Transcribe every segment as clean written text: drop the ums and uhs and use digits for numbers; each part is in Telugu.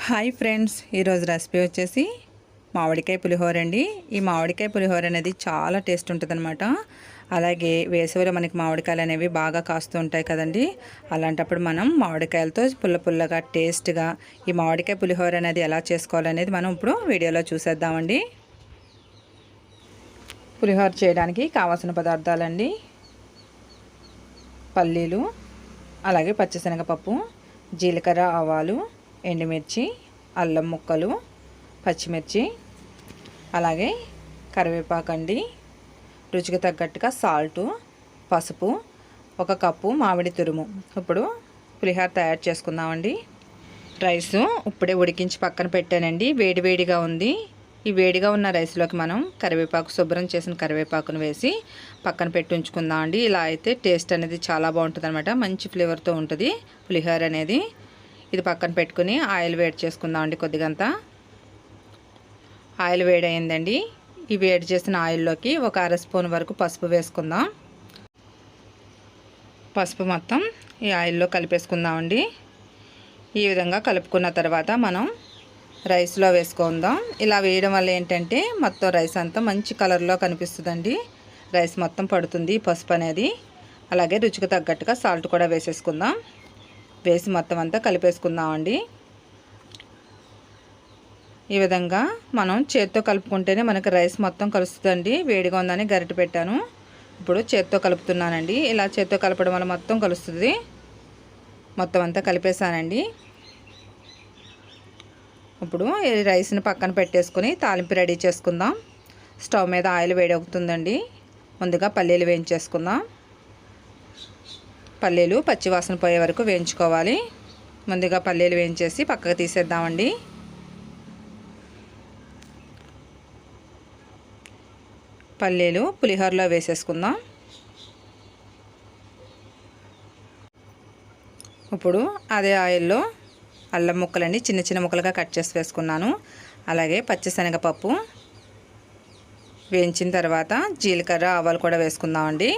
హాయ్ ఫ్రెండ్స్, ఈరోజు రెసిపీ వచ్చేసి మామిడికాయ పులిహోర అండి. ఈ మామిడికాయ పులిహోర అనేది చాలా టేస్ట్ ఉంటుందన్నమాట. అలాగే వేసవిలో మనకి మామిడికాయలు అనేవి బాగా కాస్తూ ఉంటాయి కదండి. అలాంటప్పుడు మనం మామిడికాయలతో పుల్ల పుల్లగా టేస్ట్గా ఈ మామిడికాయ పులిహోర అనేది ఎలా చేసుకోవాలనేది మనం ఇప్పుడు వీడియోలో చూసేద్దామండి. పులిహోర చేయడానికి కావాల్సిన పదార్థాలండి: పల్లీలు, అలాగే పచ్చిశనగపప్పు, జీలకర్ర, ఆవాలు, ఎండుమిర్చి, అల్లం ముక్కలు, పచ్చిమిర్చి, అలాగే కరివేపాకు అండి, రుచికి తగ్గట్టుగా సాల్టు, పసుపు, 1 కప్పు మామిడి తురుము. ఇప్పుడు పులిహోర తయారు చేసుకుందామండి. రైసు ఇప్పుడే ఉడికించి పక్కన పెట్టానండి. వేడివేడిగా ఉంది. ఈ వేడిగా ఉన్న రైస్లోకి మనం కరివేపాకు, శుభ్రం చేసిన కరివేపాకును వేసి పక్కన పెట్టి ఉంచుకుందాం అండి. ఇలా అయితే టేస్ట్ అనేది చాలా బాగుంటుంది అనమాట. మంచి ఫ్లేవర్తో ఉంటుంది పులిహోర అనేది. ఇది పక్కన పెట్టుకుని ఆయిల్ వేడి చేసుకుందాం అండి. కొద్దిగంతా ఆయిల్ వేడి అయిందండి. ఈ వేడి చేసిన ఆయిల్లోకి 1 అర స్పూన్ వరకు పసుపు వేసుకుందాం. పసుపు మొత్తం ఈ ఆయిల్లో కలిపేసుకుందామండి. ఈ విధంగా కలుపుకున్న తర్వాత మనం రైస్లో వేసుకుందాం. ఇలా వేయడం వల్ల ఏంటంటే మొత్తం రైస్ అంతా మంచి కలర్లో కనిపిస్తుందండి. రైస్ మొత్తం పడుతుంది పసుపు అనేది. అలాగే రుచికి తగ్గట్టుగా సాల్ట్ కూడా వేసేసుకుందాం. వేసి మొత్తం అంతా కలిపేసుకుందామండి. ఈ విధంగా మనం చేత్తో కలుపుకుంటేనే మనకి రైస్ మొత్తం కలుస్తుందండి. వేడిగా ఉందని గరిటె పెట్టాను, ఇప్పుడు చేత్తో కలుపుతున్నానండి. ఇలా చేత్తో కలపడం వల్ల మొత్తం కలుస్తుంది. మొత్తం అంతా కలిపేసానండి. ఇప్పుడు ఈ రైస్ని పక్కన పెట్టేసుకుని తాలింపు రెడీ చేసుకుందాం. స్టవ్ మీద ఆయిల్ వేడవుతుందండి. ముందుగా పల్లీలు వేయించేసుకుందాం. పల్లీలు పచ్చివాసన పోయే వరకు వేయించుకోవాలి. ముందుగా పల్లీలు వేయించేసి పక్కకు తీసేద్దామండి. పల్లీలు పులిహోరలో వేసేసుకుందాం. ఇప్పుడు అదే ఆయిల్లో అల్లం ముక్కలండి చిన్న చిన్న ముక్కలుగా కట్ చేసి వేసుకున్నాను. అలాగే పచ్చిశనగపప్పు వేయించిన తర్వాత జీలకర్ర, ఆవాలు కూడా వేసుకుందామండి.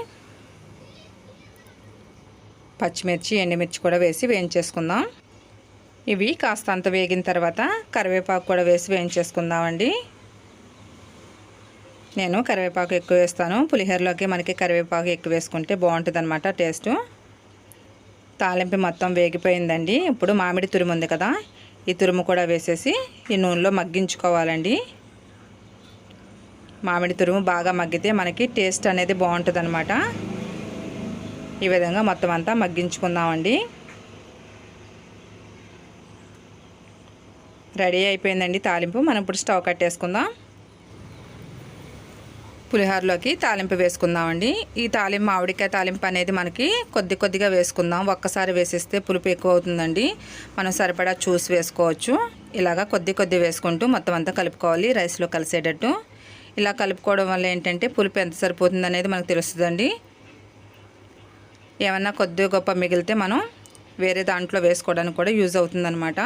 పచ్చిమిర్చి, ఎండుమిర్చి కూడా వేసి వేయించేసుకుందాం. ఇవి కాస్త అంత వేగిన తర్వాత కరివేపాకు కూడా వేసి వేయించేసుకుందామండి. నేను కరివేపాకు ఎక్కువ వేస్తాను. పులిహోరలోకి మనకి కరివేపాకు ఎక్కువ వేసుకుంటే బాగుంటుంది అనమాట టేస్టు. తాలింపు మొత్తం వేగిపోయిందండి. ఇప్పుడు మామిడి తురుము ఉంది కదా, ఈ తురుము కూడా వేసేసి ఈ నూనెలో మగ్గించుకోవాలండి. మామిడి తురుము బాగా మగ్గితే మనకి టేస్ట్ అనేది బాగుంటుంది అనమాట. ఈ విధంగా మొత్తం అంతా మగ్గించుకుందామండి. రెడీ అయిపోయిందండి తాలింపు. మనం ఇప్పుడు స్టవ్ కట్టేసుకుందాం. పులిహోరలోకి తాలింపు వేసుకుందామండి. ఈ తాలింపు మామిడికాయ తాలింపు అనేది మనకి కొద్దిగా వేసుకుందాం. ఒక్కసారి వేసేస్తే పులుపు ఎక్కువ అవుతుందండి. మనం సరిపడా చూసి వేసుకోవచ్చు. ఇలాగా కొద్ది వేసుకుంటూ మొత్తం అంతా కలుపుకోవాలి రైస్లో కలిసేటట్టు. ఇలా కలుపుకోవడం వల్ల ఏంటంటే పులుపు ఎంత సరిపోతుంది అనేది మనకు తెలుస్తుందండి. ఏమన్నా కొద్దిగా గొప్ప మిగిలితే మనం వేరే దాంట్లో వేసుకోవడానికి కూడా యూజ్ అవుతుందన్నమాట.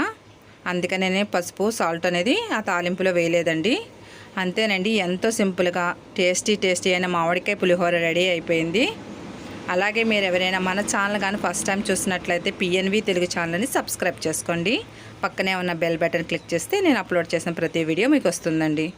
అందుకనే నేను పసుపు, సాల్ట్ అనేది ఆ తాలింపులో వేయలేదండి. అంతేనండి, ఎంతో సింపుల్గా టేస్టీ అయిన మామిడికాయ పులిహోర రెడీ అయిపోయింది. అలాగే మీరు ఎవరైనా మన ఛానల్ కానీ ఫస్ట్ టైం చూసినట్లయితే పిఎన్వి తెలుగు ఛానల్ని సబ్స్క్రైబ్ చేసుకోండి. పక్కనే ఉన్న బెల్ బటన్ క్లిక్ చేస్తే నేను అప్లోడ్ చేసిన ప్రతి వీడియో మీకు వస్తుందండి.